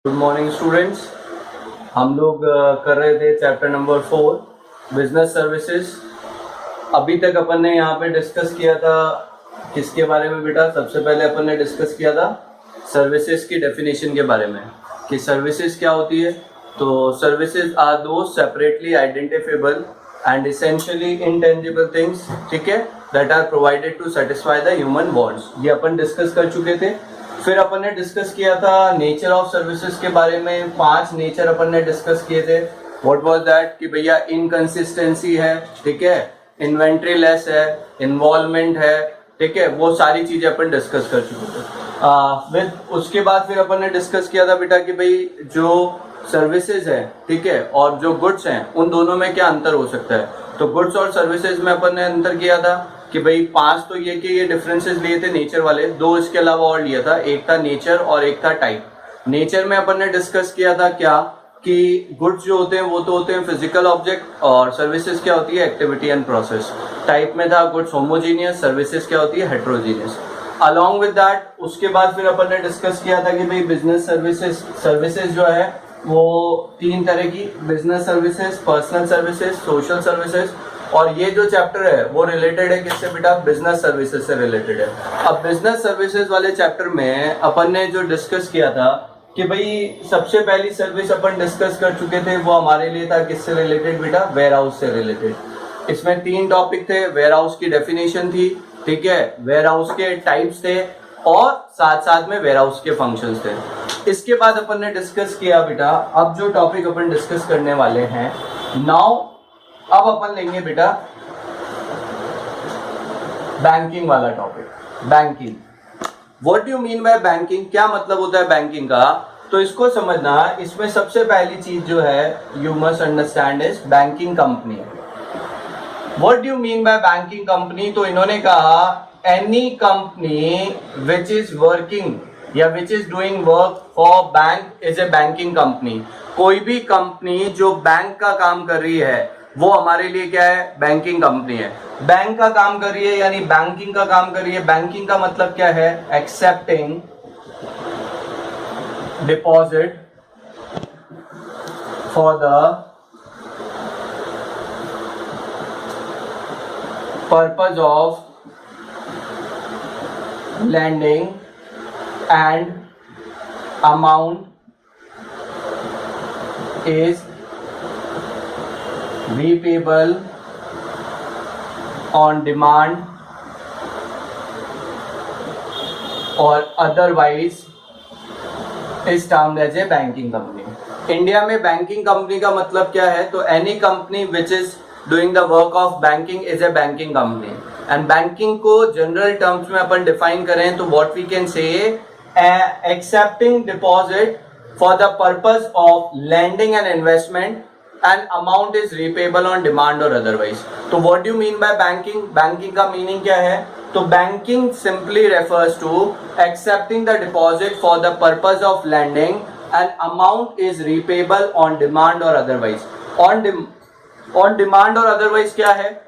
Good morning students. हम लोग कर रहे थे चैप्टर नंबर 4 बिजनेस सर्विसेज। अभी तक अपन ने यहाँ पे डिस्कस किया था किसके बारे में बेटा? सबसे पहले अपन ने डिस्कस किया था सर्विसेज की डेफिनेशन के बारे में कि सर्विसेज क्या होती है। तो सर्विसेज आर दो separately identifiable and essentially intangible things, ठीक है, that are provided to satisfy the human wants. ये अपन डिस्कस कर चुके थे। फिर अपन ने डिस्कस किया था नेचर ऑफ सर्विसेज के बारे में। 5 नेचर अपन ने डिस्कस किए थे। व्हाट वाज दैट कि भैया इनकंसिस्टेंसी है, ठीक है, इन्वेंट्री लेस है, इन्वॉल्वमेंट है, ठीक है, वो सारी चीजें अपन डिस्कस कर चुके थे। विद उसके बाद फिर अपन ने डिस्कस किया था बेटा कि भाई जो सर्विसेज है, ठीक है, और जो गुड्स हैं उन दोनों में क्या अंतर हो सकता है। तो गुड्स और सर्विसेज में अपन ने अंतर किया था कि भाई 5 तो ये कि ये डिफरेंसेस लिए थे नेचर वाले, 2 इसके अलावा और लिया था, एक था नेचर और एक था टाइप। नेचर में अपन ने डिस्कस किया था क्या कि गुड्स जो होते हैं वो तो होते हैं फिजिकल ऑब्जेक्ट, और सर्विसेज क्या होती है एक्टिविटी एंड प्रोसेस। टाइप में था गुड्स होमोजीनियस, सर्विसेज क्या होती है हेट्रोजीनियस। अलॉन्ग विद दैट उसके बाद फिर अपन ने डिस्कस किया था कि भाई बिजनेस सर्विसेज जो है वो 3 तरह की, business services, personal services, social services. और ये जो चैप्टर है वो रिलेटेड है किससे बेटा? बिजनेस सर्विसेज से रिलेटेड है। अब बिजनेस सर्विसेज वाले चैप्टर में अपन ने जो डिस्कस किया था कि भाई सबसे पहली सर्विस अपन डिस्कस कर चुके थे, वो हमारे लिए था किससे रिलेटेड बेटा? वेयर हाउस से रिलेटेड। इसमें 3 टॉपिक थे। वेयर हाउस की डेफिनेशन थी, ठीक है, वेयर हाउस के टाइप्स थे, और साथ साथ में वेयर हाउस के फंक्शंस थे। इसके बाद अपन ने डिस्कस किया बेटा, अब जो टॉपिक अपन डिस्कस करने वाले हैं नाउ, अब अपन लेंगे बेटा बैंकिंग वाला topic. Banking, what do you mean by banking? क्या मतलब होता है बैंकिंग का? तो इसको समझना, इसमें सबसे पहली चीज जो है you must understand is banking company. What do you mean by banking company? तो इन्होंने कहा any company which is working या which is doing work for bank is a banking company. कोई भी कंपनी जो बैंक का काम कर रही है वो हमारे लिए क्या है? बैंकिंग कंपनी है। बैंक का काम कर रही है यानी बैंकिंग का काम कर रही है। बैंकिंग का मतलब क्या है? Accepting deposit for the purpose of lending and amount is repayable on demand or otherwise is termed as a banking company। India में बैंकिंग कंपनी का मतलब क्या है? तो any company which is doing the work of banking is a banking company। And banking को general terms में अपन define करें तो what we can say accepting deposit for the purpose of lending and investment and amount is repayable on demand or otherwise. तो what do you mean by banking? Banking का meaning क्या है? तो banking simply refers to accepting the deposit for the purpose of lending and amount is repayable on demand or otherwise. On demand or otherwise क्या है?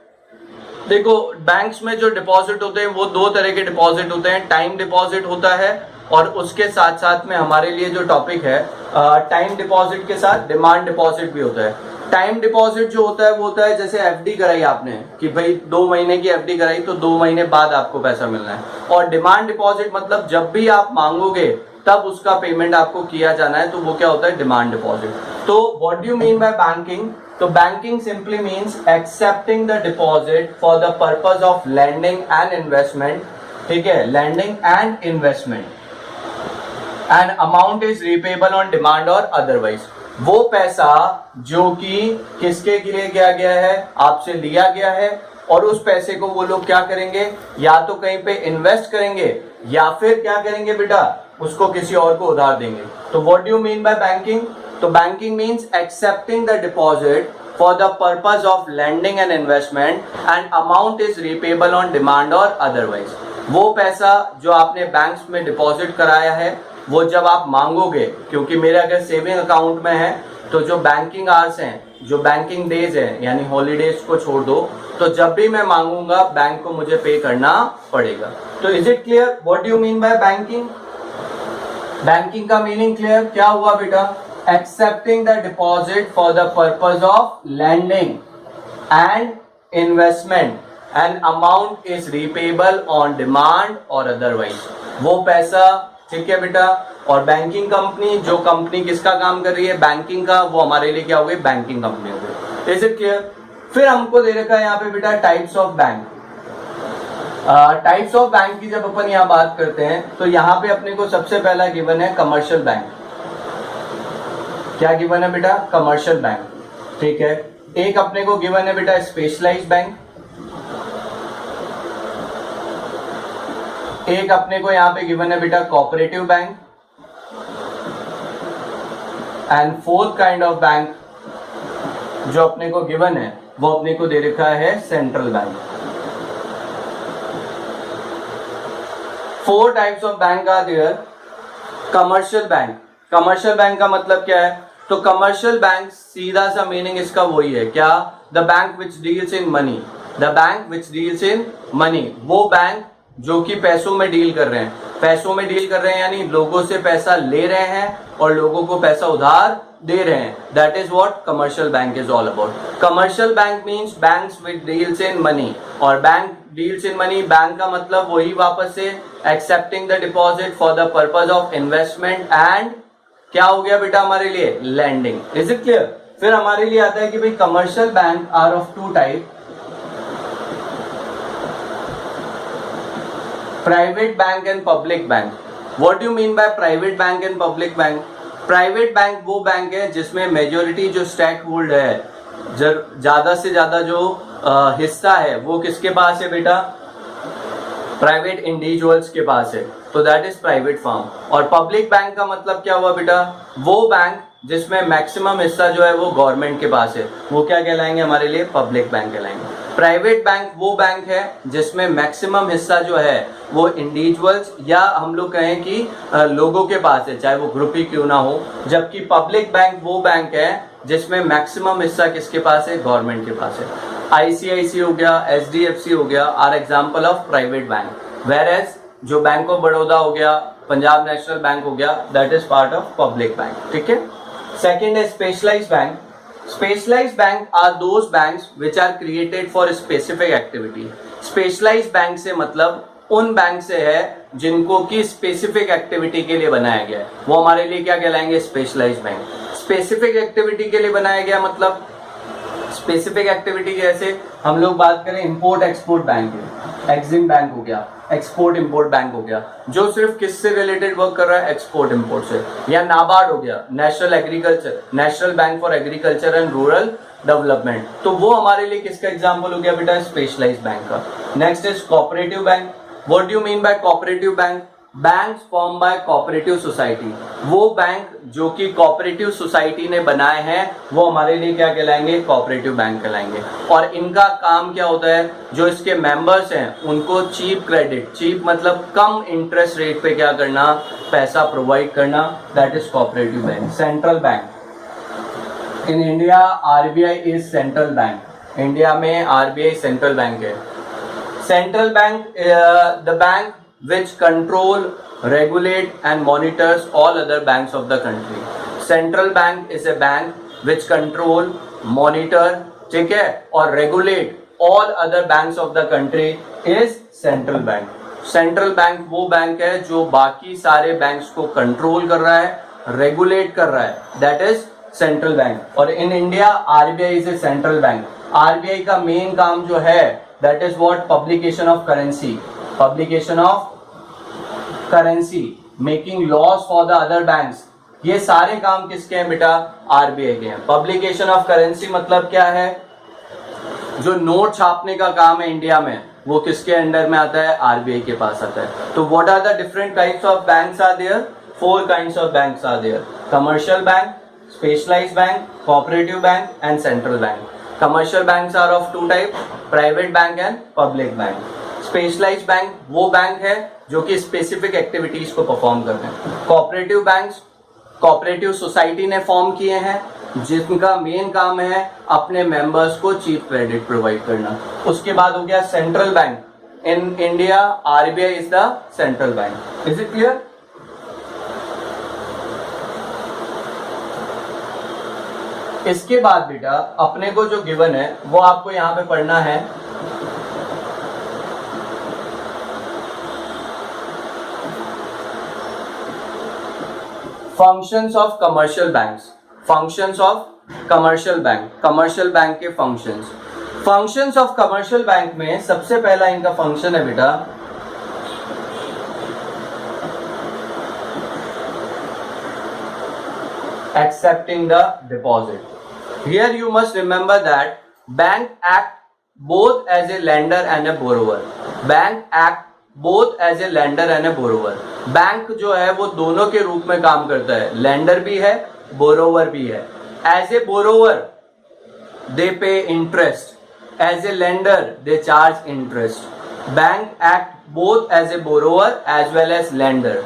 देखो banks में जो deposit होते हैं वो 2 तरह के डिपॉजिट होते हैं। टाइम डिपॉजिट होता है और उसके साथ साथ में हमारे लिए जो टॉपिक है टाइम डिपॉजिट के साथ डिमांड डिपॉजिट भी होता है। टाइम डिपॉजिट जो होता है वो होता है जैसे एफडी कराई आपने कि भाई 2 महीने की एफडी कराई तो 2 महीने बाद आपको पैसा मिलना है। और डिमांड डिपॉजिट मतलब जब भी आप मांगोगे तब उसका पेमेंट आपको किया जाना है, तो वो क्या होता है? Demand deposit. तो what do you mean by banking? तो banking simply means accepting the deposit for the purpose of lending and investment, ठीक है, lending and investment and amount is repayable on demand or otherwise. वो पैसा जो कि किसके लिए किया गया है? आपसे लिया गया है, और उस पैसे को वो लोग क्या करेंगे? या तो कहीं पे इन्वेस्ट करेंगे या फिर क्या करेंगे बेटा? उसको किसी और को उधार देंगे। तो what do you mean by banking? तो banking means accepting the deposit for the purpose of lending and investment and amount is repayable on demand or otherwise. वो पैसा जो आपने बैंक्स में डिपॉजिट कराया है वो जब आप मांगोगे, क्योंकि मेरे अगर सेविंग अकाउंट में है तो जो बैंकिंग आवर्स हैं, जो बैंकिंग डेज हैं यानी हॉलीडेज को छोड़ दो, तो जब भी मैं मांगूंगा बैंक को मुझे पे करना पड़ेगा। तो is it clear what do you mean by banking? Banking का मीनिंग क्लियर क्या हुआ बेटा? Accepting the deposit for the purpose of lending and investment and amount is repayable on demand or otherwise. वो पैसा, ठीक है बेटा, और बैंकिंग कंपनी, जो कंपनी किसका काम कर रही है? बैंकिंग का, वो हमारे लिए क्या हो गई? बैंकिंग कंपनी हो गई। Is it clear? फिर हमको दे रखा है यहाँ पे बेटा types of bank. Types of bank की जब अपन यहाँ बात करते हैं तो यहाँ पे अपने को सबसे पहला गिवन है कमर्शियल बैंक। क्या गिवन है बेटा? कमर्शियल बैंक, ठीक है। एक अपने को गिवन है बेटा स्पेशलाइज्ड बैंक, एक अपने को यहाँ पे गिवन है बेटा cooperative bank, and fourth kind of bank जो अपने को गिवन है वो अपने को दे रखा है central bank. 4 types of bank are there. Commercial bank, commercial bank का मतलब क्या है? तो कमर्शियल बैंक सीधा सा मीनिंग इसका वही है, क्या? The bank which deals in money, the bank which deals in money, वो बैंक जो कि पैसों में डील कर रहे हैं। पैसों में डील कर रहे हैं यानी लोगों से पैसा ले रहे हैं और लोगों को पैसा उधार दे रहे हैं। That is what commercial bank is all about. Commercial bank means banks which deals in money, और bank deals in money, bank का मतलब वही वापस से accepting the deposit for the purpose of investment and क्या हो गया बेटा हमारे लिए? लैंडिंग। Is it clear? फिर हमारे लिए आता है कि भाई commercial bank are of 2 type, private bank and public bank. What do you mean by private bank and public bank? Private bank वो बैंक है जिसमें मेजोरिटी जो स्टेक होल्ड है, ज्यादा से ज्यादा जो हिस्सा है वो किसके पास है बेटा? प्राइवेट इंडिविजुअल्स के पास है, तो दैट इज प्राइवेट फर्म। और पब्लिक बैंक का मतलब क्या हुआ बेटा? वो बैंक जिसमें मैक्सिमम हिस्सा जो है वो गवर्नमेंट के पास है, वो क्या कहलाएंगे हमारे लिए? पब्लिक बैंक कहलाएंगे। प्राइवेट बैंक वो बैंक है जिसमें मैक्सिमम हिस्सा जो है वो इंडिविजुअल्स या हम लोग कहें कि लोगों के पास है, चाहे वो ग्रुप ही क्यों ना हो। जबकि पब्लिक बैंक वो बैंक है जिसमें मैक्सिमम हिस्सा किसके पास है? गवर्नमेंट के पास है। ICICI हो गया, SDFC हो गया, are example of private bank. Whereas जो बैंक ऑफ बड़ौदा हो गया, पंजाब नेशनल बैंक हो गया, that is part of public bank, ठीक है। सेकेंड है specialised bank. Specialized bank are those banks which are created for specific activity. Specialized bank से मतलब उन बैंक से है जिनको की स्पेसिफिक एक्टिविटी के लिए बनाया गया है, वो हमारे लिए क्या कहलाएंगे? Specialised bank. स्पेसिफिक एक्टिविटी के लिए बनाया गया मतलब स्पेसिफिक एक्टिविटी जैसे हम लोग बात करें इंपोर्ट एक्सपोर्ट बैंक है, एक्सिम बैंक हो गया, एक्सपोर्ट इंपोर्ट बैंक हो गया, जो सिर्फ किससे रिलेटेड वर्क कर रहा है? एक्सपोर्ट इंपोर्ट से। या नाबार्ड हो गया, national bank for agriculture and rural development, तो वो हमारे लिए किसका एग्जांपल हो गया बेटा? स्पेशलाइज्ड बैंक का। Next is cooperative bank. What do you mean bye cooperative bank? Banks form by cooperative society, वो बैंक जो कि कोऑपरेटिव सोसाइटी ने बनाए हैं वो हमारे लिए क्या कहलाएंगे? कोऑपरेटिव बैंक कहलाएंगे। और इनका काम क्या होता है? जो इसके मेंबर्स हैं उनको चीप क्रेडिट, चीप मतलब कम इंटरेस्ट रेट पे क्या करना? पैसा प्रोवाइड करना, that is cooperative bank. Central bank in India, RBI is central bank. India में RBI सेंट्रल बैंक है। Central bank the bank which control, regulate and monitors all other banks of the country. Central bank is a bank which control, monitor, ठीक है, और regulate all other banks of the country is central bank. Central bank वो bank है जो बाकी सारे banks को control कर रहा है, रेगुलेट कर रहा है, that is central bank. और in India RBI is a central bank. RBI का मेन काम जो है that is what? Publication of currency. Publication of currency, making laws for the other banks. ये सारे काम किसके हैं बेटा? RBI के हैं। पब्लिकेशन ऑफ करेंसी मतलब क्या है? जो नोट छापने का काम है इंडिया में वो किसके अंडर में आता है? RBI के पास आता है। तो what are the different types of banks are there? 4 kinds of banks are there, commercial bank, specialised bank, cooperative bank and central bank. Commercial banks are of 2 type, private bank and public bank. Specialised bank वो bank है जो कि specific activities को perform करते हैं। Cooperative banks cooperative society ने form किए हैं जिनका मेन काम है अपने मेंबर्स को चीप क्रेडिट प्रोवाइड करना। उसके बाद हो गया central bank. In India RBI is the central bank. Is it clear? इसके बाद बेटा अपने को जो गिवन है वो आपको यहाँ पे पढ़ना है functions of commercial banks, functions of commercial bank, commercial bank के functions. Functions of commercial bank में सबसे पहला इनका फंक्शन है बेटा accepting the deposit. Here you must remember that bank act both as a lender and a borrower. Bank act both as a lender and a borrower. Bank जो है वो दोनों के रूप में काम करता है, लेंडर भी है, बोरोवर भी है. As a borrower they pay interest. As a lender they charge interest. Bank act both as a borrower as well as lender.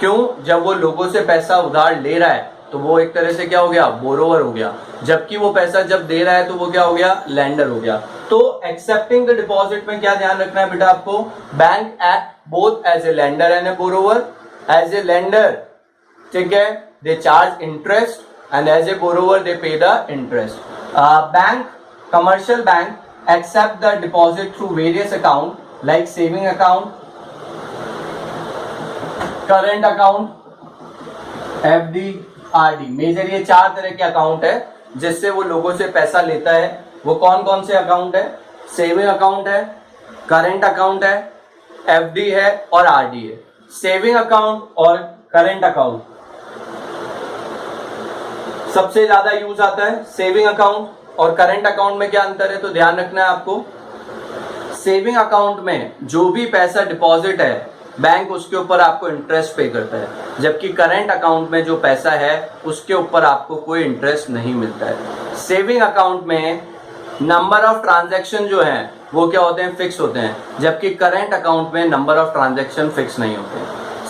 क्यों? जब वो लोगों से पैसा उधार ले रहा है तो वो एक तरह से क्या हो गया, बोरोवर हो गया, जबकि वो पैसा जब दे रहा है तो वो क्या हो गया, लेंडर हो गया. तो एक्सेप्टिंग द डिपॉजिट में क्या ध्यान रखना है बेटा आपको, bank act both as a lender and a borrower. As a lender, ठीक है, they charge interest and as a borrower they pay the interest. Bank, commercial bank accept the deposit through various account like saving account, current account, FD, RD. Major ये चार तरह के account है जिससे वो लोगों से पैसा लेता है. वो कौन कौन से अकाउंट है? सेविंग अकाउंट है, करंट अकाउंट है, FD है और RD है. सेविंग अकाउंट और करंट अकाउंट सबसे ज्यादा यूज आता है. सेविंग अकाउंट और करंट अकाउंट में क्या अंतर है तो ध्यान रखना है आपको. सेविंग अकाउंट में जो भी पैसा डिपॉजिट है बैंक उसके ऊपर आपको इंटरेस्ट पे करता है, जबकि करंट अकाउंट में जो पैसा है उसके ऊपर आपको कोई इंटरेस्ट नहीं मिलता है. सेविंग अकाउंट में नंबर ऑफ ट्रांजैक्शन जो है वो क्या होते हैं, फिक्स होते हैं, जबकि करंट अकाउंट में नंबर ऑफ ट्रांजैक्शन फिक्स नहीं होते.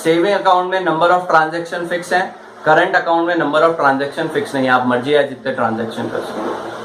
सेविंग अकाउंट में नंबर ऑफ ट्रांजैक्शन फिक्स है, करंट अकाउंट में नंबर ऑफ ट्रांजैक्शन फिक्स नहीं है, आप मर्जी है जितने ट्रांजैक्शन कर सकते.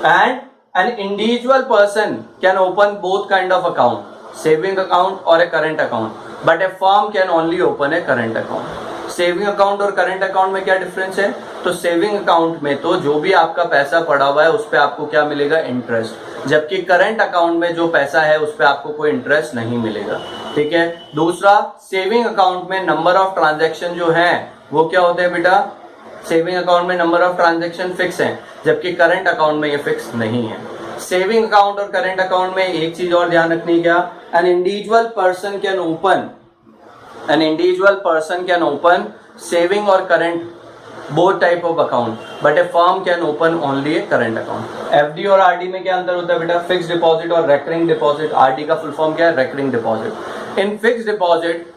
And an individual person can open both kind of account, saving account और a current account, but a firm can only open a current account. Saving account और करंट अकाउंट में क्या डिफरेंस है, तो सेविंग अकाउंट में तो जो भी आपका पैसा पड़ा हुआ है उस पर आपको क्या मिलेगा, इंटरेस्ट, जबकि करंट अकाउंट में जो पैसा है उस पर आपको कोई इंटरेस्ट नहीं मिलेगा. ठीक है. दूसरा, सेविंग अकाउंट में नंबर ऑफ ट्रांजैक्शन जो है वो क्या होते हैं बेटा, सेविंग अकाउंट में नंबर ऑफ ट्रांजैक्शन फिक्स है, जबकि करंट अकाउंट में ये फिक्स नहीं है. सेविंग अकाउंट और करंट अकाउंट में एक चीज और ध्यान रखनी, क्या, N individual person can open saving or current both type of account, but a firm can open only a current account. FD और RD में क्या अंतर होता है बेटा, फिक्स डिपॉजिट और रेकरिंग डिपॉजिट. RD का फुल फॉर्म क्या है, recurring deposit. In fix deposit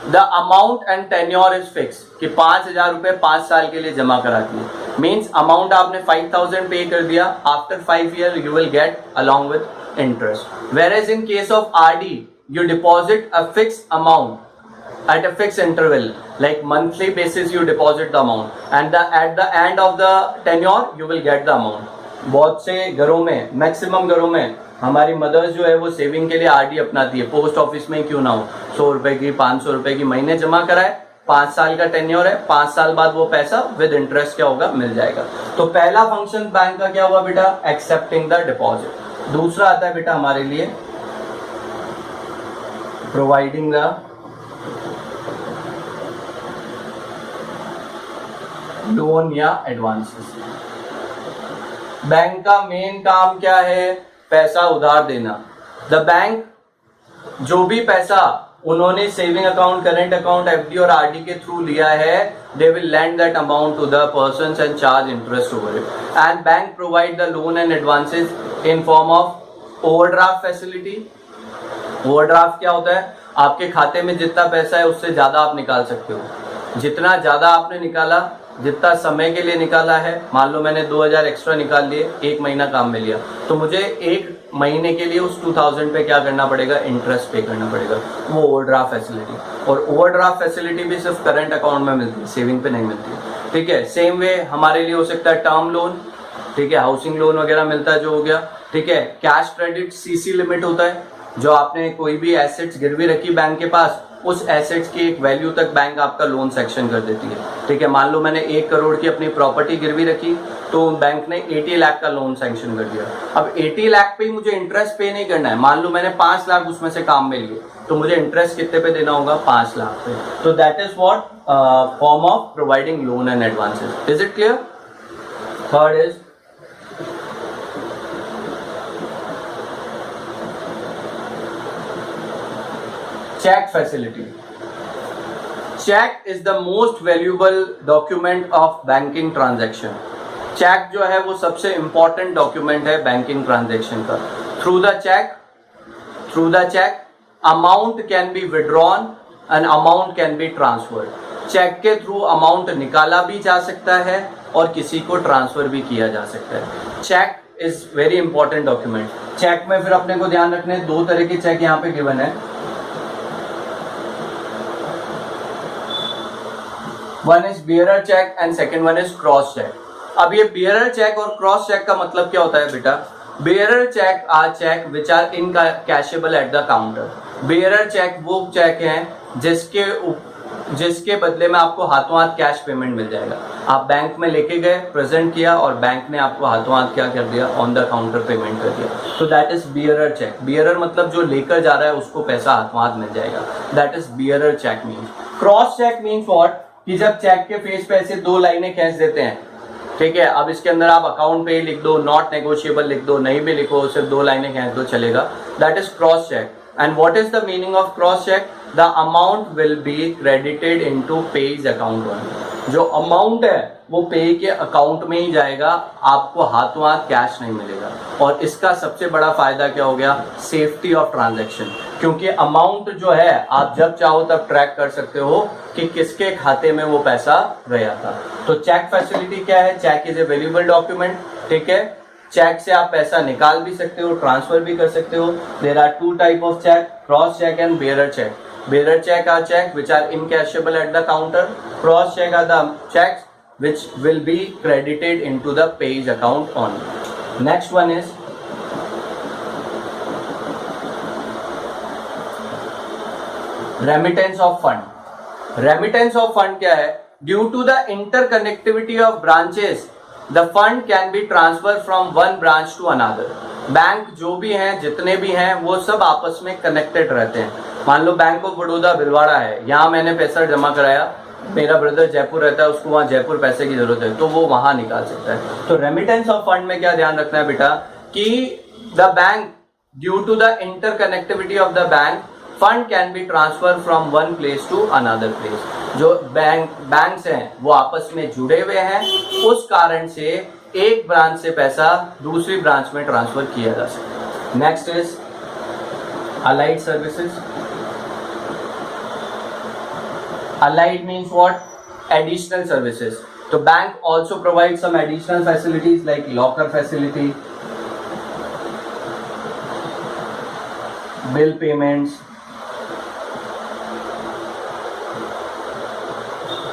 the amount and tenure is fix, कि 5,000 रुपए 5 साल के लिए जमा कराती है. मीन्स अमाउंट आपने 5,000 पे कर दिया, after 5 years you will get along with interest. Whereas in case of RD you deposit a fixed amount at a fixed interval, like monthly basis you deposit the amount and at the end of the tenure you will get the amount. बहुत से घरों में, maximum घरों में हमारी mother's जो है वो सेविंग के लिए RD अपनाती है. पोस्ट ऑफिस में क्यों ना हो, 100 रुपए की 500 रुपए की महीने जमा कराए, 5 साल का टेन्योर है, 5 साल बाद वो पैसा विद इंटरेस्ट क्या होगा, मिल जाएगा. तो पहला फंक्शन बैंक का क्या हुआ बेटा, एक्सेप्टिंग द डिपॉजिट. दूसरा आता है बेटा हमारे लिए प्रोवाइडिंग द लोन या एडवांसेस. बैंक का मेन काम क्या है, पैसा उधार देना. द बैंक जो भी पैसा उन्होंने saving account, current account, FD और RD के थ्रू लिया है, they will lend that amount to the persons and charge interest over it. And bank provide the loan and advances in form of overdraft facility. Overdraft क्या होता है, आपके खाते में जितना पैसा है उससे ज्यादा आप निकाल सकते हो. जितना ज्यादा आपने निकाला, जितना समय के लिए निकाला है, मान लो मैंने 2,000 एक्स्ट्रा निकाल लिए, 1 महीना काम में लिया, तो मुझे 1 महीने के लिए उस 2,000 पे क्या करना पड़ेगा, इंटरेस्ट पे करना पड़ेगा. वो ओवरड्राफ्ट फैसिलिटी. और ओवरड्राफ्ट फैसिलिटी भी सिर्फ करंट अकाउंट में मिलती है, सेविंग पे नहीं मिलती है. ठीक है. सेम वे हमारे लिए हो सकता है टर्म लोन, ठीक है, हाउसिंग लोन वगैरह मिलता है जो हो गया. ठीक है. कैश क्रेडिट CC लिमिट होता है, जो आपने कोई भी एसेट्स गिरवी रखी बैंक के पास उस एसेट्स की एक वैल्यू तक बैंक आपका लोन सेक्शन कर देती है। ठीक है, मान लो मैंने 1 करोड़ की अपनी प्रॉपर्टी गिरवी रखी तो बैंक ने 80 लाख का लोन सैंक्शन कर दिया। अब 80 लाख पे ही मुझे इंटरेस्ट पे नहीं करना है, मान लो मैंने 5 लाख उसमें से काम में लिए तो मुझे इंटरेस्ट कितने पे देना होगा, 5 लाख पे। तो that is what form of providing loan and advances. Is it clear? Third is check facility. Check is the most valuable document of banking transaction. Cheque जो है वो सबसे इंपॉर्टेंट डॉक्यूमेंट है बैंकिंग ट्रांजैक्शन का। Through the cheque amount can be withdrawn and amount can be transferred. Cheque के थ्रू amount निकाला भी जा सकता है और किसी को ट्रांसफर भी किया जा सकता है। Cheque is very important document. Cheque में फिर अपने को ध्यान रखने 2 तरह के चेक यहाँ पे गिवन है। One is bearer cheque and second one is cross cheque. अब ये बियरर चेक और क्रॉस चेक का मतलब क्या होता है बेटा? Bearer cheque are cheque which are in cashable at the counter. Bearer cheque वो चेक हैं जिसके बदले में आपको हाथों हाथ कैश पेमेंट मिल जाएगा। आप बैंक में लेके गए, प्रेजेंट किया और बैंक ने आपको हाथों हाथ क्या कर दिया, ऑन द काउंटर पेमेंट कर दिया। तो that is bearer cheque. Bearer मतलब जो लेकर जा रहा है उसको पैसा हाथों हाथ मिल जाएगा। That is bearer cheque means. Cross cheque means what, कि जब चेक के फेस पे ऐसे 2 लाइनें खींच देते हैं। ठीक है, अब इसके अंदर आप अकाउंट पे लिख दो, नॉट नेगोशिएबल लिख दो, नहीं भी लिखो, सिर्फ 2 लाइनें खींच दो चलेगा। That is cross cheque. And what is the meaning of cross cheque? The amount will be credited into payee's account only. जो अमाउंट है वो पे के अकाउंट में ही जाएगा, आपको हाथों हाथ कैश नहीं मिलेगा। और इसका सबसे बड़ा फायदा क्या हो गया? Safety of transaction. क्योंकि अमाउंट जो है आप जब चाहो तब ट्रैक कर सकते हो कि किसके खाते में वो पैसा गया था। तो चेक फैसिलिटी क्या है? Cheque is a valuable document. ठीक है, चेक से आप पैसा निकाल भी सकते हो, ट्रांसफर भी कर सकते हो। There are 2 type of cheque, cross cheque and bearer cheque. Bearer cheque are cheque which are incashable at the counter. Cross check are the checks which will be credited into the page account only. Next one is remittance of fund. Remittance of fund क्या है? Due to the interconnectivity of branches, the fund can be transferred from one branch to another. Bank जो भी हैं, जितने भी हैं, वो सब आपस में कनेक्टेड रहते हैं। मान लो बैंक ऑफ बड़ौदा भिलवाड़ा है, यहाँ मैंने पैसा जमा कराया, मेरा ब्रदर जयपुर रहता है, उसको वहाँ जयपुर पैसे की जरूरत है, तो वो वहाँ निकाल सकता है। तो रेमिटेंस ऑफ फंड में क्या ध्यान रखना है बेटा, कि the bank due to the interconnectivity of the bank fund can be transfer from one place to another place. जो बैंक्स हैं वो आपस में जुड़े हुए हैं, उस कारण से एक ब्रांच से पैसा दूसरी ब्रांच में ट्रांसफर किया जा सकता है। Next is allied services. Allied means what? Additional services. So bank also provides some additional facilities like locker facility, bill payments,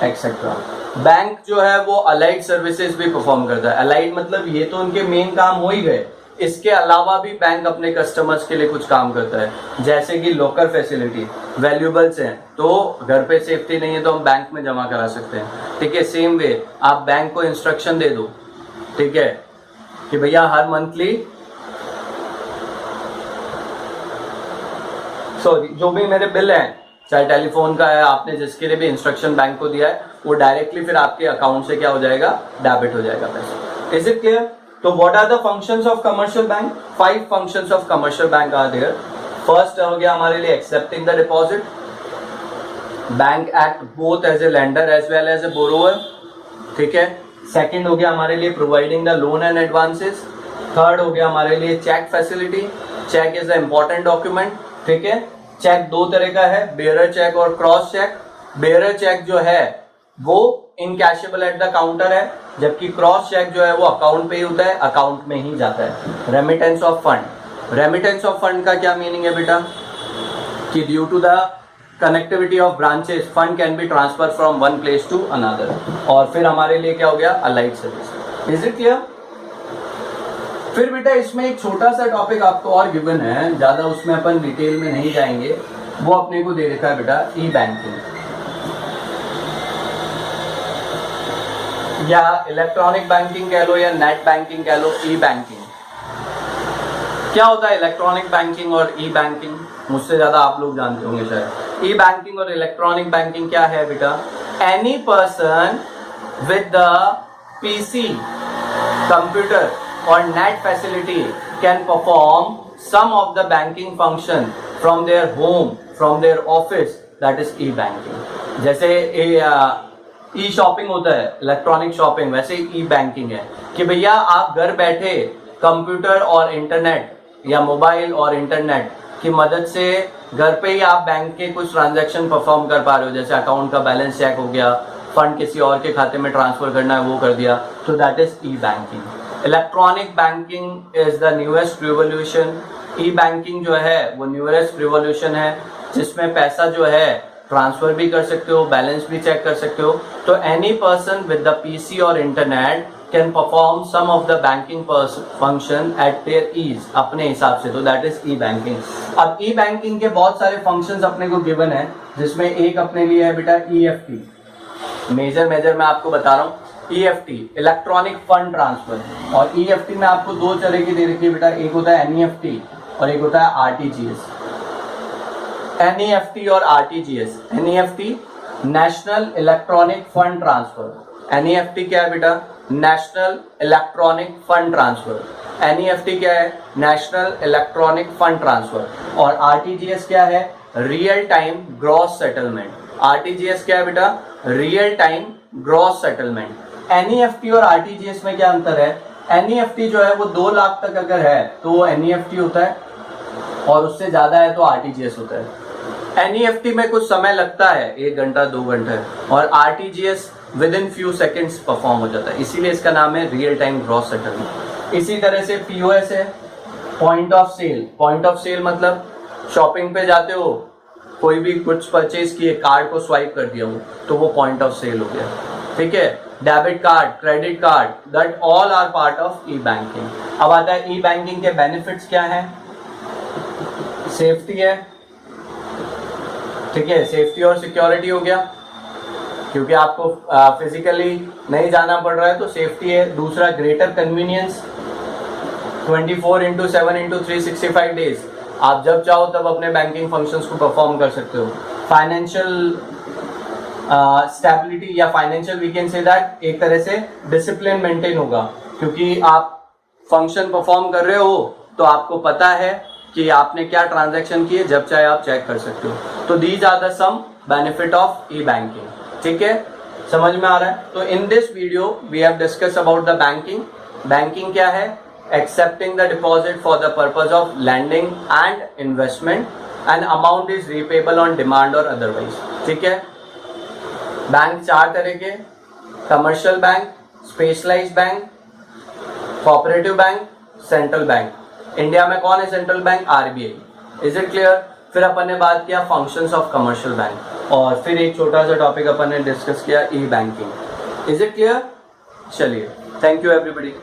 etc. Bank जो है वो अलाइड सर्विसेज भी परफॉर्म करता है। अलाइड मतलब ये तो उनके मेन काम हो ही गए, इसके अलावा भी बैंक अपने कस्टमर्स के लिए कुछ काम करता है। जैसे कि लॉकर फैसिलिटी, वैल्यूएबल्स हैं तो घर पे सेफ्टी नहीं है तो हम बैंक में जमा करा सकते हैं। ठीक है, सेम वे आप बैंक को इंस्ट्रक्शन दे दो, ठीक है, कि भैया हर मंथली जो भी मेरे बिल हैं, चाहे टेलीफोन का है, आपने जिसके लिए भी इंस्ट्रक्शन बैंक को दिया है, वो डायरेक्टली फिर आपके अकाउंट से क्या हो जाएगा, डेबिट हो जाएगा पैसा। Is it clear? तो what are the functions of commercial bank? 5 functions of commercial bank are there. First हो गया हमारे लिए accepting the deposit. Bank act both as a lender as well as a borrower. ठीक है, second हो गया हमारे लिए providing the loan and advances. Third हो गया हमारे लिए cheque facility. Cheque is the important document. ठीक है, चेक 2 तरह का है, बेयरर चेक और क्रॉस चेक। बेयरर चेक जो है वो इनकैशेबल एट द काउंटर है, जबकि क्रॉस चेक जो है वो अकाउंट पे ही होता है, अकाउंट में ही जाता है। Remittance of fund. Remittance of fund का क्या मीनिंग है बेटा, कि due to the connectivity of branches fund can be transfer from one place to another. और फिर हमारे लिए क्या हो गया, allied service. Is it clear? फिर बेटा इसमें एक छोटा सा टॉपिक आपको और गिवन है, ज्यादा उसमें अपन डिटेल में नहीं जाएंगे, वो अपने को दे रखा है बेटा ई बैंकिंग, या इलेक्ट्रॉनिक बैंकिंग कह लो या नेट बैंकिंग कह लो, ई बैंकिंग। क्या होता है इलेक्ट्रॉनिक बैंकिंग और ई बैंकिंग? मुझसे ज्यादा आप लोग जानते होंगे शायद। ई बैंकिंग और इलेक्ट्रॉनिक बैंकिंग क्या है बेटा? Any person with the PC, computer और net facility can perform some of the banking function from their home, from their office, that is e banking. जैसे ई शॉपिंग होता है, electronic shopping, वैसे ई banking है कि भैया आप घर बैठे कंप्यूटर और इंटरनेट या मोबाइल और इंटरनेट की मदद से घर पे ही आप बैंक के कुछ ट्रांजैक्शन परफॉर्म कर पा रहे हो। जैसे अकाउंट का बैलेंस चेक हो गया, फंड किसी और के खाते में ट्रांसफर करना है वो कर दिया, तो that is e banking. Electronic banking is the newest revolution. E banking जो है वो न्यूएस्ट रिवोल्यूशन है, जिसमें पैसा जो है ट्रांसफर भी कर सकते हो, बैलेंस भी चेक कर सकते हो। तो any person with the PC और internet can perform some of the banking function at their ease, अपने हिसाब से, तो दैट इज ई बैंकिंग। अब ई बैंकिंग के बहुत सारे फंक्शंस अपने को गिवन है, जिसमें एक अपने लिए है बेटा ईएफटी। मेजर मैं आपको बता रहा हूँ। ईएफटी इलेक्ट्रॉनिक फंड ट्रांसफर, और ईएफटी में आपको दो तरह की दे रखी है बेटा, एक होता है एनईएफटी और एक होता है आरटीजीएस। एनईएफटी और RTGS. NEFT national electronic fund transfer. NEFT क्या है बेटा? National electronic fund transfer. NEFT क्या है? National electronic fund transfer. और आरटीजीएस क्या है? Real time gross settlement. RTGS क्या है बेटा? Real time gross settlement. NEFT और आरटीजीएस में क्या अंतर है? एनईएफटी जो है वो 2 लाख तक अगर है तो वो एनईएफटी होता है, और उससे ज्यादा है तो आरटीजीएस होता है। एनईएफटी में कुछ समय लगता है, 1 घंटा 2 घंटे, और RTGS with in few seconds perform हो जाता है, इसीलिए इसका नाम है रियल टाइम ग्रॉस सेटलमेंट। इसी तरह से पीओएस है, point of sale. Point of sale मतलब शॉपिंग पे जाते हो, कोई भी कुछ परचेज किए, कार्ड को स्वाइप कर दिया हो तो वो पॉइंट ऑफ सेल हो गया, ठीक है। Debit card, credit card, that all are part of e banking. अब आता है ई बैंकिंग के बेनिफिट्स क्या है? सेफ्टी है, ठीक है, सेफ्टी और सिक्योरिटी हो गया, क्योंकि आपको फिजिकली नहीं जाना पड़ रहा है तो सेफ्टी है। दूसरा ग्रेटर कन्वीनियंस, 24/7/365 डेज आप जब चाहो तब अपने बैंकिंग फंक्शंस को परफॉर्म कर सकते हो। फाइनेंशियल स्टेबिलिटी या financial we can say that, एक तरह से डिसिप्लिन मेंटेन होगा, क्योंकि आप फंक्शन परफॉर्म कर रहे हो तो आपको पता है कि आपने क्या ट्रांजैक्शन किए, जब चाहे आप चेक कर सकते हो। तो these are the some benefit of e banking, ठीक है, समझ में आ रहा है। तो in this video we have discuss about the banking. Banking क्या है? Accepting the deposit for the purpose of lending and investment, and amount is repayable on demand or otherwise, ठीक है। बैंक 4 तरह के, commercial bank, specialised bank, cooperative bank, central bank. India में कौन है central bank? RBI. Is it clear? फिर अपन ने बात किया फंक्शंस ऑफ कमर्शियल बैंक, और फिर एक छोटा सा टॉपिक अपन ने डिस्कस किया ई बैंकिंग। Is it clear? चलिए, थैंक यू एवरीबॉडी।